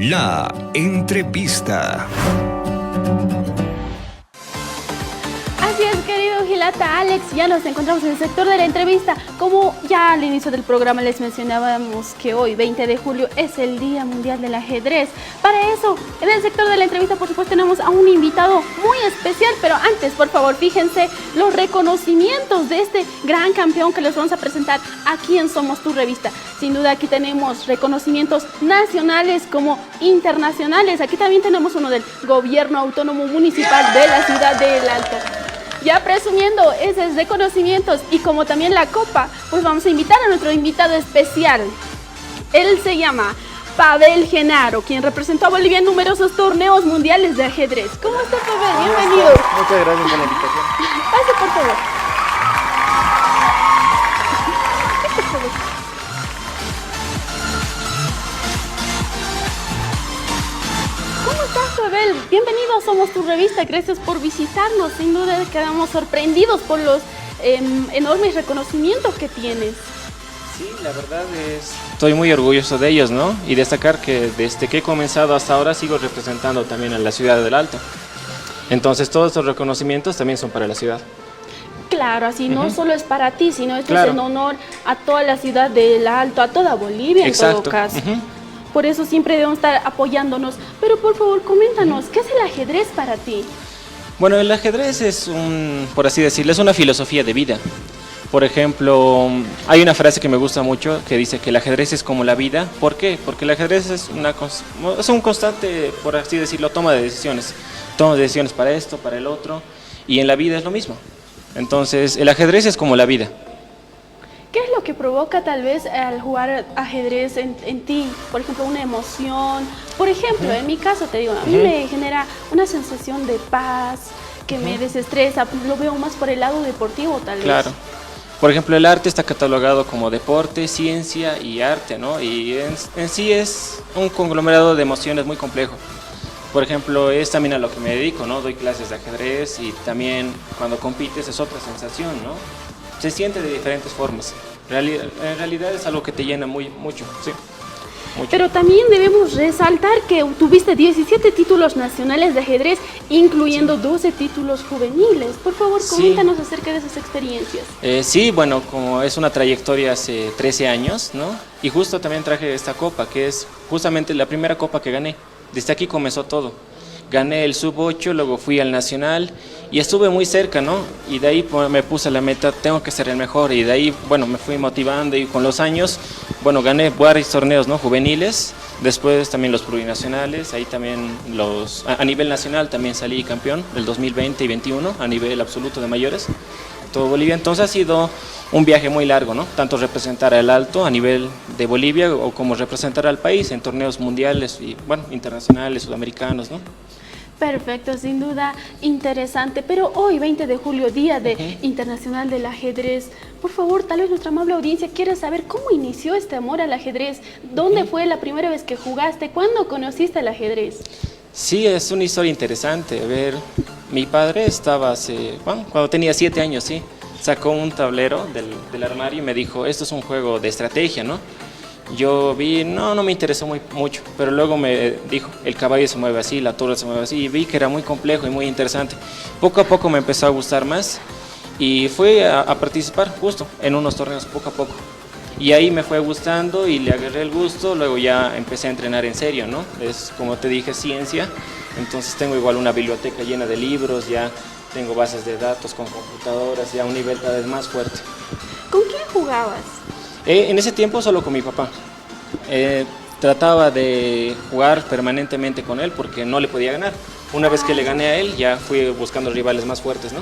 La entrevista. Así es, querido Gilata, Alex, ya nos encontramos en el sector de la entrevista. Como ya al inicio del programa les mencionábamos que hoy, 20 de julio, es el Día Mundial del Ajedrez. Para eso, en el sector de la entrevista, por supuesto, tenemos a un invitado muy especial, pero antes, por favor, fíjense los reconocimientos de este gran campeón que les vamos a presentar aquí en Somos Tu Revista. Sin duda, aquí tenemos reconocimientos nacionales como internacionales. Aquí también tenemos uno del Gobierno Autónomo Municipal de la Ciudad del Alto. Ya presumiendo esos reconocimientos y como también la copa, pues vamos a invitar a nuestro invitado especial. Él se llama Pavel Genaro, quien representó a Bolivia en numerosos torneos mundiales de ajedrez. ¿Cómo está, Pavel? Bienvenido. Muchas gracias por la invitación. Pase, por favor. ¿Cómo estás, Pavel? Bienvenido a Somos Tu Revista, gracias por visitarnos. Sin duda quedamos sorprendidos por los enormes reconocimientos que tienes. Sí, la verdad estoy muy orgulloso de ellos, ¿no? Y destacar que desde que he comenzado hasta ahora sigo representando también a la ciudad del Alto. Entonces todos estos reconocimientos también son para la ciudad. Claro, así no solo es para ti, sino esto Claro. es en honor a toda la ciudad del Alto, a toda Bolivia en todo Exacto. caso. Por eso siempre debemos estar apoyándonos. Pero por favor, coméntanos, ¿qué es el ajedrez para ti? Bueno, el ajedrez es por así decirlo, es una filosofía de vida. Por ejemplo, hay una frase que me gusta mucho que dice que el ajedrez es como la vida. ¿Por qué? Porque el ajedrez es un constante, por así decirlo, toma de decisiones. Toma de decisiones para esto, para el otro, y en la vida es lo mismo. Entonces, el ajedrez es como la vida. ¿Qué es lo que provoca tal vez al jugar ajedrez en ti? Por ejemplo, una emoción. Por ejemplo, en mi caso te digo, a mí me genera una sensación de paz, que me desestresa. Lo veo más por el lado deportivo tal vez. Claro. Por ejemplo, el arte está catalogado como deporte, ciencia y arte, ¿no? Y en sí es un conglomerado de emociones muy complejo. Por ejemplo, es también a lo que me dedico, ¿no? Doy clases de ajedrez y también cuando compites es otra sensación, ¿no? Se siente de diferentes formas. En realidad es algo que te llena mucho, sí. Mucho. Pero también debemos resaltar que tuviste 17 títulos nacionales de ajedrez, incluyendo 12 títulos juveniles. Por favor, coméntanos acerca de esas experiencias. Sí, bueno, como es una trayectoria hace 13 años, ¿no? Y justo también traje esta copa, que es justamente la primera copa que gané. Desde aquí comenzó todo. Gané el sub-8, luego fui al nacional y estuve muy cerca, ¿no? Y de ahí me puse la meta, tengo que ser el mejor. Y de ahí, bueno, me fui motivando y con los años, bueno, gané varios torneos, ¿no? Juveniles, después también los plurinacionales, ahí también a nivel nacional también salí campeón del 2020 y 21 a nivel absoluto de mayores, todo Bolivia. Entonces ha sido un viaje muy largo, ¿no? Tanto representar al Alto a nivel de Bolivia o como representar al país en torneos mundiales y, bueno, internacionales, sudamericanos, ¿no? Perfecto, sin duda interesante. Pero hoy, 20 de julio, Día Internacional del Ajedrez, por favor, tal vez nuestra amable audiencia quiera saber cómo inició este amor al ajedrez. ¿Dónde fue la primera vez que jugaste? ¿Cuándo conociste el ajedrez? Sí, es una historia interesante. A ver, mi padre estaba cuando tenía 7 años, sí, sacó un tablero del armario y me dijo, esto es un juego de estrategia, ¿no? Yo vi, no me interesó mucho, pero luego me dijo, el caballo se mueve así, la torre se mueve así, y vi que era muy complejo y muy interesante. Poco a poco me empezó a gustar más y fui a participar justo en unos torneos poco a poco. Y ahí me fue gustando y le agarré el gusto, luego ya empecé a entrenar en serio, ¿no? Es, como te dije, ciencia, entonces tengo igual una biblioteca llena de libros, ya tengo bases de datos con computadoras, ya a un nivel cada vez más fuerte. ¿Con quién jugabas? En ese tiempo solo con mi papá. Trataba de jugar permanentemente con él porque no le podía ganar. Una vez que le gané a él, ya fui buscando rivales más fuertes, ¿no?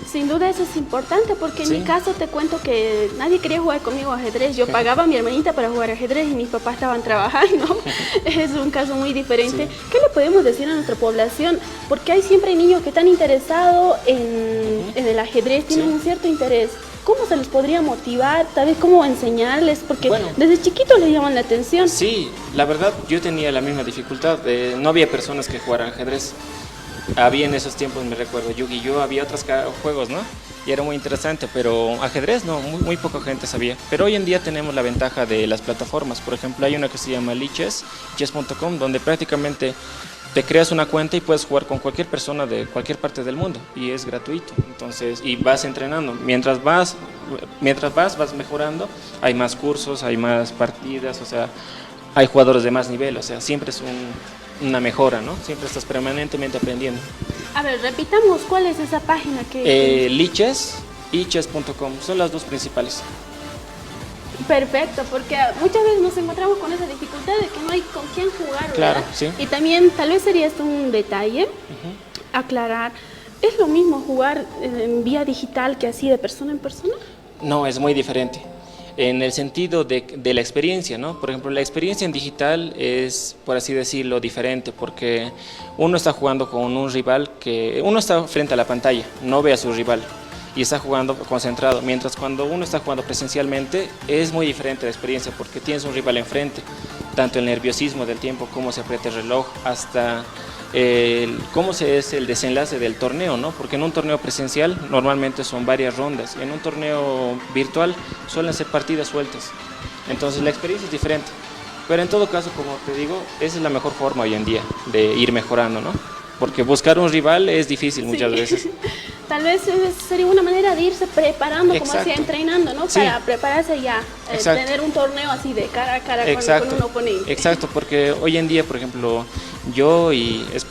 Sin duda eso es importante porque en mi caso te cuento que nadie quería jugar conmigo ajedrez. Yo pagaba a mi hermanita para jugar ajedrez y mis papás estaban trabajando. Es un caso muy diferente. Sí. ¿Qué le podemos decir a nuestra población? Porque hay siempre niños que están interesados en el ajedrez, tienen un cierto interés. ¿Cómo se les podría motivar? Tal vez cómo enseñarles, porque desde chiquitos les llaman la atención. Sí, la verdad yo tenía la misma dificultad, no había personas que jugaran ajedrez. Había en esos tiempos, me recuerdo, Yu-Gi-Oh, había otros juegos, ¿no? Y era muy interesante, pero ajedrez no, muy poca gente sabía. Pero hoy en día tenemos la ventaja de las plataformas. Por ejemplo, hay una que se llama Lichess, chess.com, donde prácticamente te creas una cuenta y puedes jugar con cualquier persona de cualquier parte del mundo y es gratuito. Entonces, y vas entrenando. Vas mejorando, hay más cursos, hay más partidas, o sea, hay jugadores de más nivel, o sea, siempre es una mejora, ¿no? Siempre estás permanentemente aprendiendo. A ver, repitamos, ¿cuál es esa página que...? Lichess y chess.com son las dos principales. Perfecto, porque muchas veces nos encontramos con esa dificultad de que no hay con quién jugar, ¿verdad? Claro, sí. Y también, tal vez sería esto un detalle, aclarar, ¿es lo mismo jugar en vía digital que así de persona en persona? No, es muy diferente. En el sentido de la experiencia, ¿no? Por ejemplo, la experiencia en digital es, por así decirlo, diferente, porque uno está jugando con un rival que... Uno está frente a la pantalla, no ve a su rival, y está jugando concentrado, mientras cuando uno está jugando presencialmente es muy diferente la experiencia, porque tienes un rival enfrente, tanto el nerviosismo del tiempo, cómo se aprieta el reloj, hasta cómo es el desenlace del torneo, ¿no? Porque en un torneo presencial normalmente son varias rondas, y en un torneo virtual suelen ser partidas sueltas, entonces la experiencia es diferente, pero en todo caso, como te digo, esa es la mejor forma hoy en día de ir mejorando, ¿no? Porque buscar un rival es difícil muchas veces. Tal vez sería una manera de irse preparando, como Exacto. así entrenando, ¿no? Sí. Para prepararse ya, tener un torneo así de cara a cara con un oponente. Exacto, porque hoy en día, por ejemplo,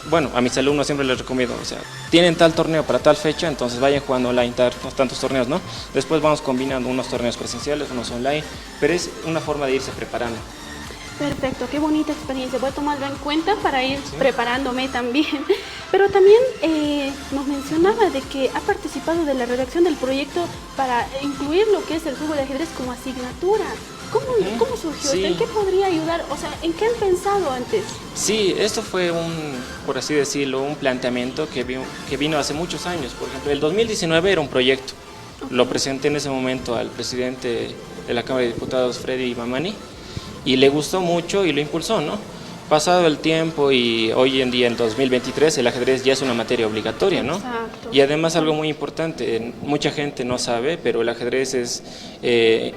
bueno, a mis alumnos siempre les recomiendo, o sea, tienen tal torneo para tal fecha, entonces vayan jugando online tantos torneos, ¿no? Después vamos combinando unos torneos presenciales, unos online, pero es una forma de irse preparando. Perfecto, qué bonita experiencia. Voy a tomarlo en cuenta para ir preparándome también. Pero también nos mencionaba de que ha participado de la redacción del proyecto para incluir lo que es el juego de ajedrez como asignatura. ¿Cómo surgió esto? ¿En qué podría ayudar? O sea, ¿en qué han pensado antes? Sí, esto fue por así decirlo, un planteamiento que vino hace muchos años. Por ejemplo, el 2019 era un proyecto. Lo presenté en ese momento al presidente de la Cámara de Diputados, Freddy Mamani, y le gustó mucho y lo impulsó, ¿no? Pasado el tiempo y hoy en día, en 2023, el ajedrez ya es una materia obligatoria, ¿no? Exacto. Y además algo muy importante, mucha gente no sabe, pero el ajedrez es,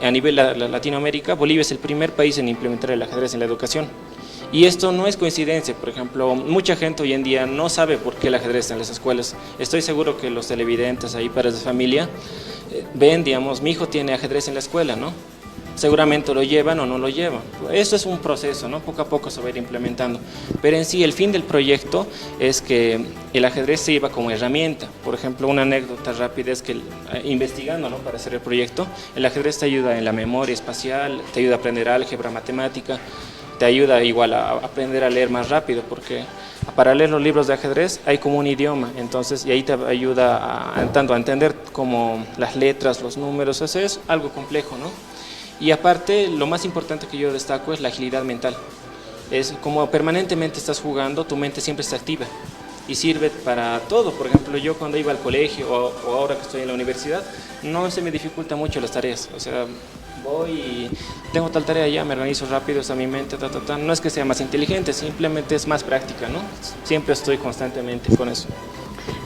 a nivel Latinoamérica, Bolivia es el primer país en implementar el ajedrez en la educación. Y esto no es coincidencia, por ejemplo, mucha gente hoy en día no sabe por qué el ajedrez está en las escuelas. Estoy seguro que los televidentes ahí, padres de familia, ven, digamos, mi hijo tiene ajedrez en la escuela, ¿no? Seguramente lo llevan o no lo llevan. Esto es un proceso, ¿no? Poco a poco se va a ir implementando. Pero en sí, el fin del proyecto es que el ajedrez se lleva como herramienta. Por ejemplo, una anécdota rápida es que investigando, ¿no? Para hacer el proyecto, el ajedrez te ayuda en la memoria espacial, te ayuda a aprender álgebra, matemática, te ayuda igual a aprender a leer más rápido, porque para leer los libros de ajedrez hay como un idioma, entonces, y ahí te ayuda tanto a entender como las letras, los números, eso es algo complejo, ¿no? Y aparte, lo más importante que yo destaco es la agilidad mental. Es como permanentemente estás jugando, tu mente siempre está activa y sirve para todo. Por ejemplo, yo cuando iba al colegio o ahora que estoy en la universidad, no se me dificultan mucho las tareas. O sea, voy y tengo tal tarea ya, me organizo rápido, está mi mente, No es que sea más inteligente, simplemente es más práctica, ¿no? Siempre estoy constantemente con eso.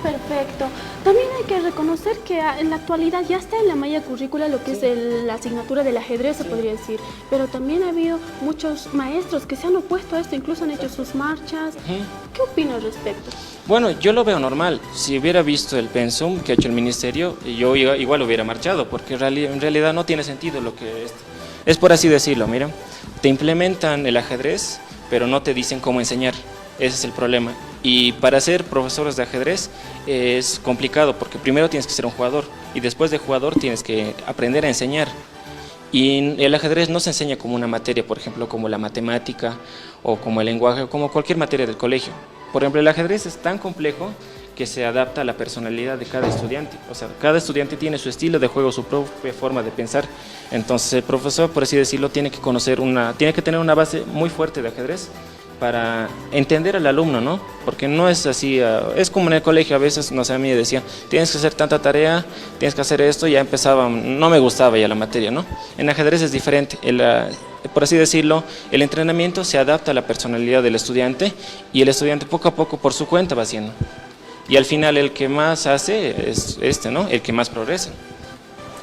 Perfecto. También hay que reconocer que en la actualidad ya está en la malla currícula lo que es la asignatura del ajedrez, se podría decir, pero también ha habido muchos maestros que se han opuesto a esto, incluso han hecho sus marchas. ¿Qué opinas al respecto? Bueno, yo lo veo normal. Si hubiera visto el pensum que ha hecho el ministerio, yo igual hubiera marchado, porque en realidad no tiene sentido lo que es por así decirlo. Mira, te implementan el ajedrez, pero no te dicen cómo enseñar. Ese es el problema. Y para ser profesores de ajedrez es complicado, porque primero tienes que ser un jugador y después de jugador tienes que aprender a enseñar. Y el ajedrez no se enseña como una materia, por ejemplo, como la matemática o como el lenguaje o como cualquier materia del colegio. Por ejemplo, el ajedrez es tan complejo que se adapta a la personalidad de cada estudiante. O sea, cada estudiante tiene su estilo de juego, su propia forma de pensar. Entonces, el profesor, por así decirlo, tiene que tener una base muy fuerte de ajedrez para entender al alumno, ¿no? Porque no es así, es como en el colegio a veces, no sé, a mí me decían, tienes que hacer tanta tarea, tienes que hacer esto, ya empezaba, no me gustaba ya la materia, ¿no? En ajedrez es diferente, por así decirlo, el entrenamiento se adapta a la personalidad del estudiante y el estudiante poco a poco por su cuenta va haciendo. Y al final el que más hace es este, ¿no? El que más progresa.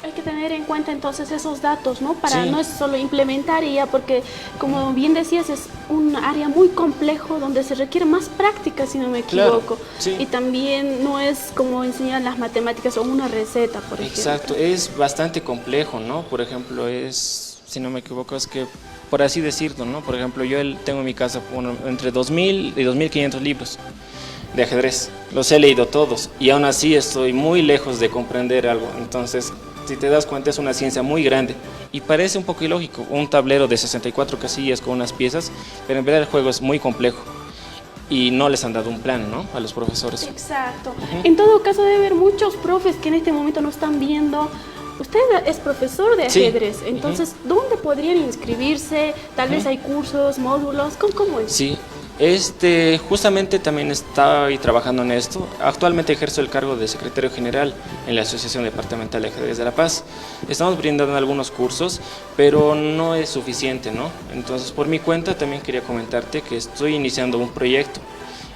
Hay que tener en cuenta entonces esos datos, ¿no? Para Sí. no es solo implementar y ya, porque como bien decías, es un área muy complejo donde se requiere más práctica, si no me Claro, equivoco. sí. Y también no es como enseñar las matemáticas o una receta, por ejemplo. Exacto, es bastante complejo, ¿no? Por ejemplo, si no me equivoco, es que, por así decirlo, ¿no? Por ejemplo, tengo en mi casa entre 2.000 y 2.500 libros de ajedrez. Los he leído todos y aún así estoy muy lejos de comprender algo. Entonces, si te das cuenta, es una ciencia muy grande y parece un poco ilógico, un tablero de 64 casillas con unas piezas, pero en verdad el juego es muy complejo y no les han dado un plan, ¿no? A los profesores. Exacto. En todo caso, debe haber muchos profes que en este momento no están viendo. Usted es profesor de Sí. ajedrez, entonces, ¿dónde podrían inscribirse? Tal vez hay cursos, módulos, ¿cómo es? Sí, justamente también estoy trabajando en esto. Actualmente ejerzo el cargo de secretario general en la Asociación Departamental de Ajedrez de La Paz. Estamos brindando algunos cursos, pero no es suficiente, ¿no? Entonces, por mi cuenta también quería comentarte que estoy iniciando un proyecto.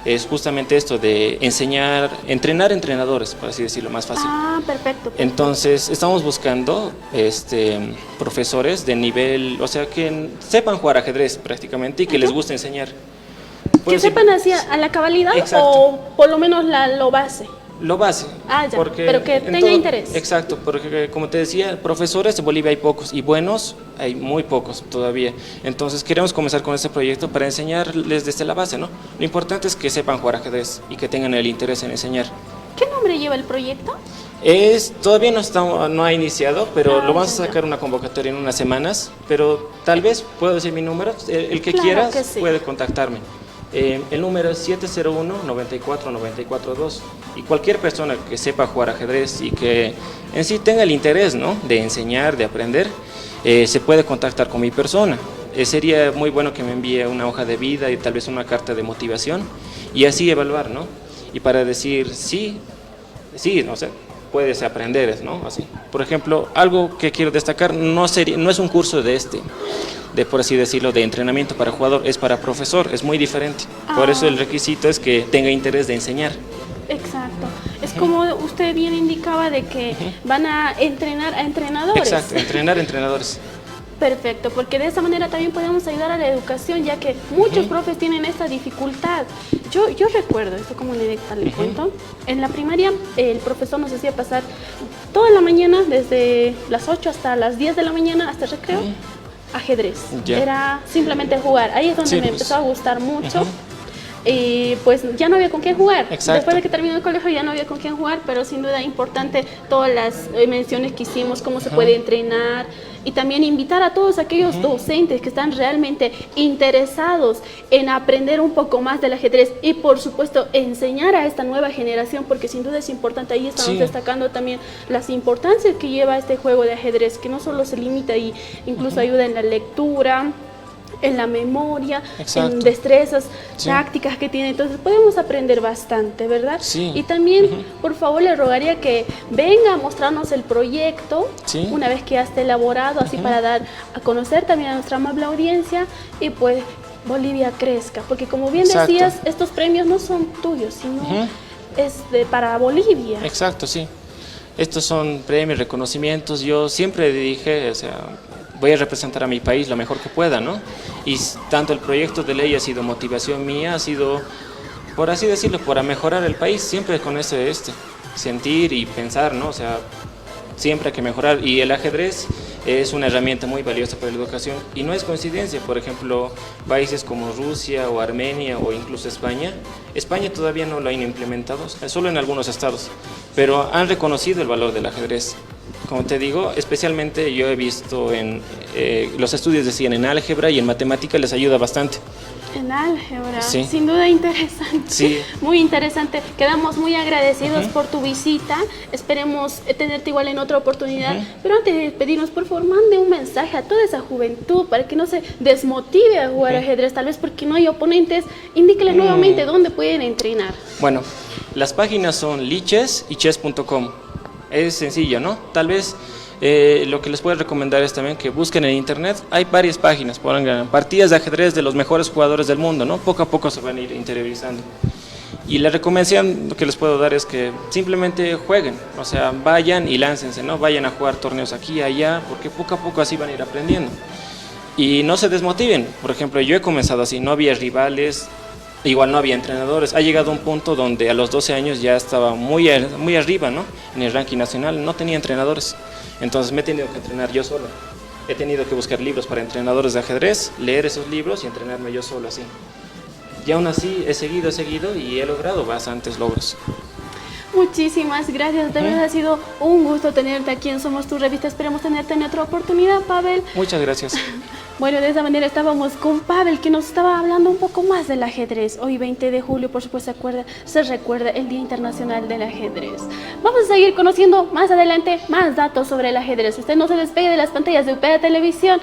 Es justamente esto de entrenar entrenadores, por así decirlo, más fácil. Ah, perfecto. Entonces, estamos buscando profesores de nivel, o sea, que sepan jugar ajedrez prácticamente y que les guste enseñar. Que sepan así a la cabalidad. Exacto. O por lo menos lo base. Lo base. Ah, ya, pero que tenga interés. Exacto, porque como te decía, profesores en Bolivia hay pocos y buenos hay muy pocos todavía. Entonces queremos comenzar con este proyecto para enseñarles desde la base, ¿no? Lo importante es que sepan jugar ajedrez y que tengan el interés en enseñar. ¿Qué nombre lleva el proyecto? Todavía no ha iniciado, pero lo vamos a ya. sacar una convocatoria en unas semanas, pero tal vez puedo decir mi número, el que Claro quieras que sí. puede contactarme. El número es 701-94-94-2 y cualquier persona que sepa jugar ajedrez y que en sí tenga el interés, ¿no? De enseñar, de aprender, se puede contactar con mi persona. Sería muy bueno que me envíe una hoja de vida y tal vez una carta de motivación y así evaluar, ¿no? Y para decir sí, no sé, puedes aprender, ¿no? Así. Por ejemplo, algo que quiero destacar no es un curso por así decirlo, de entrenamiento para jugador, es para profesor, es muy diferente. Por eso el requisito es que tenga interés de enseñar. Exacto. Es como usted bien indicaba de que van a entrenar a entrenadores. Exacto, entrenar entrenadores. Perfecto, porque de esa manera también podemos ayudar a la educación, ya que muchos profes tienen esta dificultad. Yo recuerdo, esto como anécdota le cuento, en la primaria el profesor nos hacía pasar toda la mañana, desde las 8 hasta las 10 de la mañana, hasta el recreo, ajedrez. Ya. Era simplemente jugar. Ahí es donde Sí, me pues. empezó a gustar mucho. Y pues ya no había con quién jugar. Exacto. Después de que terminó el colegio ya no había con quién jugar, pero sin duda importante todas las menciones que hicimos, cómo se puede entrenar y también invitar a todos aquellos docentes que están realmente interesados en aprender un poco más del ajedrez y por supuesto enseñar a esta nueva generación, porque sin duda es importante. Ahí estamos Sí. destacando también las importancias que lleva este juego de ajedrez, que no solo se limita y incluso ayuda en la lectura, en la memoria, Exacto. en destrezas, Sí. tácticas que tiene. Entonces podemos aprender bastante, ¿verdad? Sí. Y también, por favor, le rogaría que venga a mostrarnos el proyecto Sí. una vez que ya esté elaborado, así para dar a conocer también a nuestra amable audiencia y pues Bolivia crezca. Porque como bien Exacto. decías, estos premios no son tuyos, sino para Bolivia. Exacto, sí. Estos son premios, reconocimientos. Yo siempre dije, o sea, voy a representar a mi país lo mejor que pueda, ¿no? Y tanto el proyecto de ley ha sido motivación mía, ha sido, por así decirlo, para mejorar el país, siempre con ese sentir y pensar, ¿no? O sea, siempre hay que mejorar. Y el ajedrez es una herramienta muy valiosa para la educación y no es coincidencia. Por ejemplo, países como Rusia o Armenia o incluso España todavía no lo han implementado, solo en algunos estados, pero han reconocido el valor del ajedrez. Como te digo, especialmente yo he visto en los estudios decían en álgebra y en matemática les ayuda bastante. En álgebra, Sí. sin duda interesante, Sí. muy interesante. Quedamos muy agradecidos por tu visita, esperemos tenerte igual en otra oportunidad, pero antes de despedirnos, por favor, mande un mensaje a toda esa juventud para que no se desmotive a jugar ajedrez, tal vez porque no hay oponentes, indíqueles nuevamente dónde pueden entrenar. Bueno, las páginas son lichess y chess.com. Es sencillo, ¿no? Tal vez lo que les puedo recomendar es también que busquen en internet. Hay varias páginas, pongan partidas de ajedrez de los mejores jugadores del mundo, ¿no? Poco a poco se van a ir interiorizando. Y la recomendación que les puedo dar es que simplemente jueguen, o sea, vayan y láncense, ¿no? Vayan a jugar torneos aquí, allá, porque poco a poco así van a ir aprendiendo. Y no se desmotiven. Por ejemplo, yo he comenzado así, no había rivales, igual no había entrenadores. Ha llegado un punto donde a los 12 años ya estaba muy arriba, ¿no? En el ranking nacional, no tenía entrenadores. Entonces me he tenido que entrenar yo solo. He tenido que buscar libros para entrenadores de ajedrez, leer esos libros y entrenarme yo solo así. Y aún así he seguido y he logrado bastantes logros. Muchísimas gracias, de verdad ha sido un gusto tenerte aquí en Somos Tu Revista. Esperemos tenerte en otra oportunidad, Pavel. Muchas gracias. Bueno, de esa manera estábamos con Pavel, que nos estaba hablando un poco más del ajedrez. Hoy 20 de julio, por supuesto, se recuerda el Día Internacional del Ajedrez. Vamos a seguir conociendo más adelante más datos sobre el ajedrez. Usted no se despegue de las pantallas de UPA Televisión.